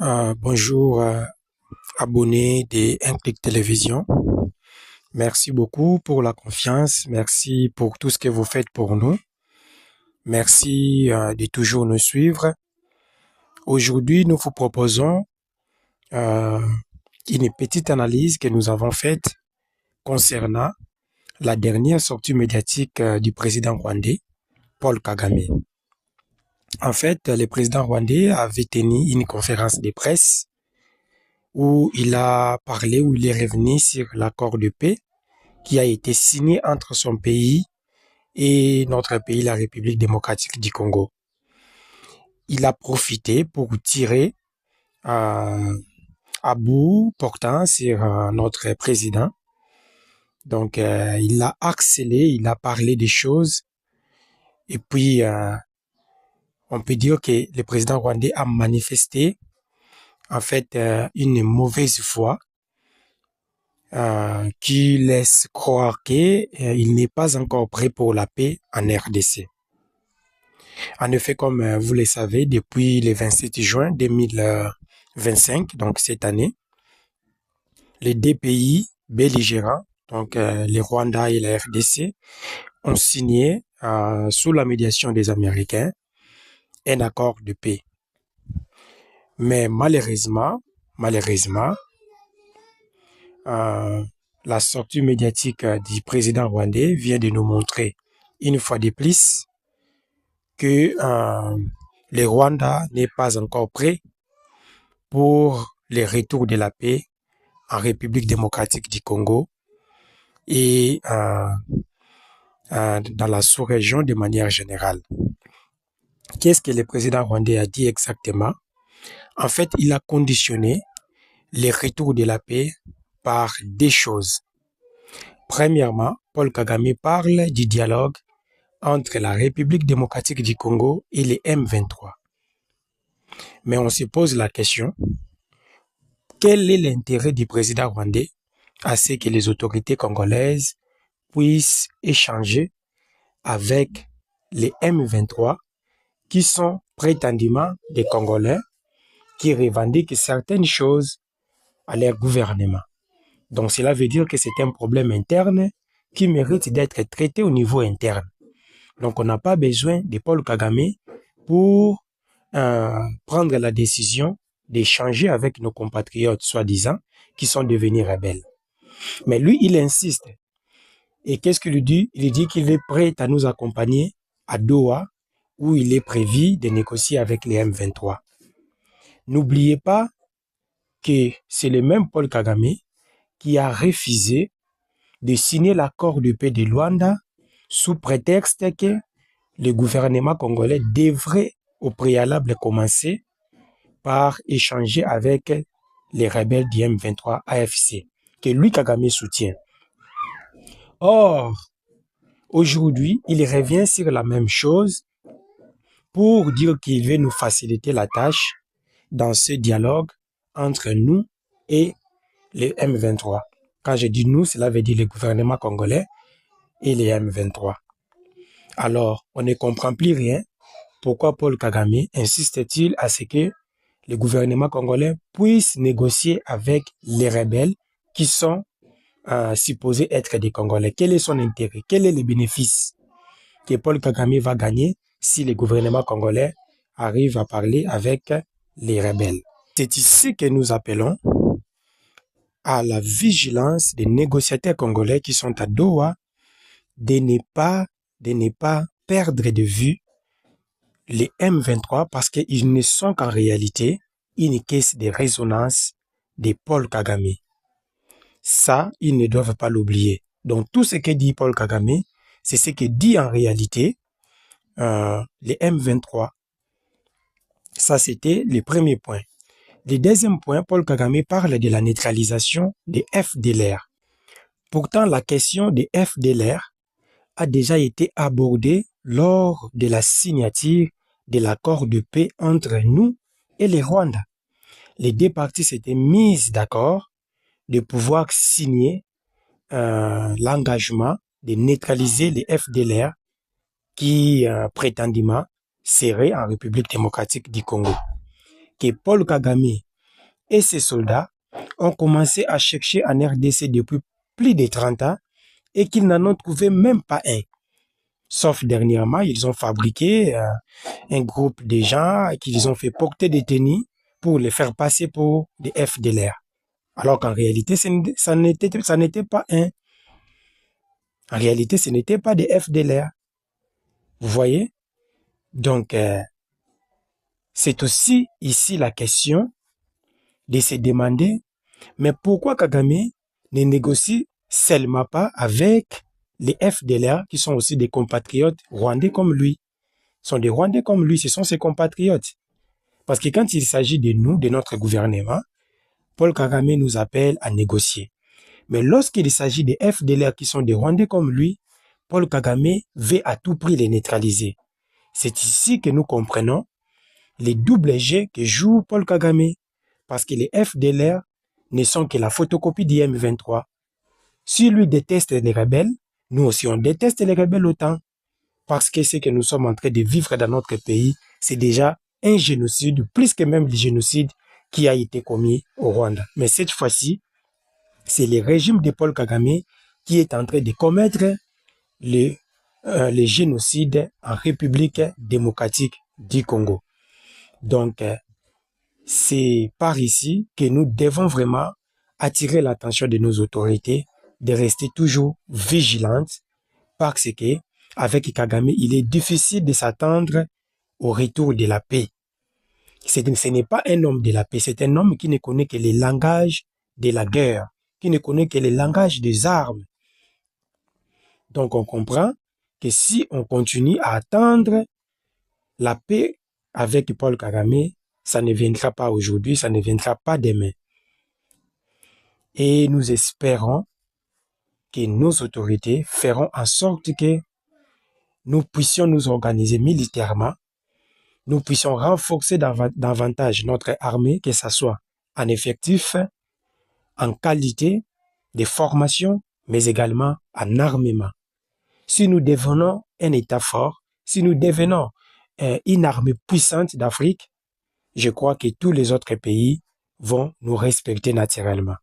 Bonjour, abonnés des Un Clic Télévision. Merci beaucoup pour la confiance. Merci pour tout ce que vous faites pour nous. Merci de toujours nous suivre. Aujourd'hui, nous vous proposons une petite analyse que nous avons faite concernant la dernière sortie médiatique du président rwandais, Paul Kagame. En fait, le président rwandais avait tenu une conférence de presse où il a parlé, où il est revenu sur l'accord de paix qui a été signé entre son pays et notre pays, la République démocratique du Congo. Il a profité pour tirer à bout portant sur notre président. Donc, il a accéléré, il a parlé des choses. Et puis, on peut dire que le président rwandais a manifesté, en fait, une mauvaise foi qui laisse croire qu'il n'est pas encore prêt pour la paix en RDC. En effet, comme vous le savez, depuis le 27 juin 2025, donc cette année, les deux pays belligérants, donc le Rwanda et la RDC, ont signé, sous la médiation des Américains, un accord de paix. Mais malheureusement, la sortie médiatique du président rwandais vient de nous montrer une fois de plus que le Rwanda n'est pas encore prêt pour le retour de la paix en République démocratique du Congo et dans la sous-région de manière générale. Qu'est-ce que le président rwandais a dit exactement? En fait, il a conditionné le retour de la paix par deux choses. Premièrement, Paul Kagame parle du dialogue entre la République démocratique du Congo et les M23. Mais on se pose la question, quel est l'intérêt du président rwandais à ce que les autorités congolaises puissent échanger avec les M23 qui sont prétendument des Congolais qui revendiquent certaines choses à leur gouvernement. Donc cela veut dire que c'est un problème interne qui mérite d'être traité au niveau interne. Donc on n'a pas besoin de Paul Kagame pour prendre la décision d'échanger avec nos compatriotes soi-disant qui sont devenus rebelles. Mais lui, il insiste. Et qu'est-ce qu'il dit? Il dit qu'il est prêt à nous accompagner à Doha où il est prévu de négocier avec les M23. N'oubliez pas que c'est le même Paul Kagame qui a refusé de signer l'accord de paix de Luanda sous prétexte que le gouvernement congolais devrait au préalable commencer par échanger avec les rebelles du M23 AFC, que lui Kagame soutient. Or, aujourd'hui, il revient sur la même chose pour dire qu'il veut nous faciliter la tâche dans ce dialogue entre nous et les M23. Quand je dis nous, cela veut dire le gouvernement congolais et les M23. Alors, on ne comprend plus rien. Pourquoi Paul Kagame insiste-t-il à ce que le gouvernement congolais puisse négocier avec les rebelles qui sont supposés être des Congolais? Quel est son intérêt? Quel est le bénéfice que Paul Kagame va gagner si le gouvernement congolais arrive à parler avec les rebelles? C'est ici que nous appelons à la vigilance des négociateurs congolais qui sont à Doha de ne pas perdre de vue les M23 parce qu'ils ne sont qu'en réalité une caisse de résonance de Paul Kagame. Ça, ils ne doivent pas l'oublier. Donc tout ce que dit Paul Kagame, c'est ce que dit en réalité les M23. Ça, c'était le premier point. Le deuxième point, Paul Kagame parle de la neutralisation des FDLR. Pourtant, la question des FDLR a déjà été abordée lors de la signature de l'accord de paix entre nous et le Rwanda. Les deux parties s'étaient mises d'accord de pouvoir signer l'engagement de neutraliser les FDLR qui prétendument seraient en République démocratique du Congo. Que Paul Kagame et ses soldats ont commencé à chercher en RDC depuis plus de 30 ans et qu'ils n'en ont trouvé même pas un. Sauf dernièrement, ils ont fabriqué un groupe de gens qu'ils ont fait porter des tenues pour les faire passer pour des FDLR. Alors qu'en réalité, ça n'était pas un. En réalité, ce n'était pas des FDLR. Vous voyez? Donc, c'est aussi ici la question de se demander, mais pourquoi Kagame ne négocie seulement pas avec les FDLR qui sont aussi des compatriotes rwandais comme lui? Ce sont des Rwandais comme lui, ce sont ses compatriotes. Parce que quand il s'agit de nous, de notre gouvernement, Paul Kagame nous appelle à négocier. Mais lorsqu'il s'agit des FDLR qui sont des Rwandais comme lui, Paul Kagame veut à tout prix les neutraliser. C'est ici que nous comprenons les doubles jeux que joue Paul Kagame. Parce que les FDLR ne sont que la photocopie du M23. Si lui déteste les rebelles, nous aussi on déteste les rebelles autant. Parce que ce que nous sommes en train de vivre dans notre pays, c'est déjà un génocide, plus que même le génocide qui a été commis au Rwanda. Mais cette fois-ci, c'est le régime de Paul Kagame qui est en train de commettre le génocide en République démocratique du Congo. Donc, c'est par ici que nous devons vraiment attirer l'attention de nos autorités, de rester toujours vigilantes, parce que avec Kagame, il est difficile de s'attendre au retour de la paix. Ce n'est pas un homme de la paix, c'est un homme qui ne connaît que les langages de la guerre, qui ne connaît que les langages des armes. Donc on comprend que si on continue à attendre la paix avec Paul Kagame, ça ne viendra pas aujourd'hui, ça ne viendra pas demain. Et nous espérons que nos autorités feront en sorte que nous puissions nous organiser militairement, nous puissions renforcer davantage notre armée, que ce soit en effectif, en qualité de formation, mais également en armement. Si nous devenons un État fort, si nous devenons une armée puissante d'Afrique, je crois que tous les autres pays vont nous respecter naturellement.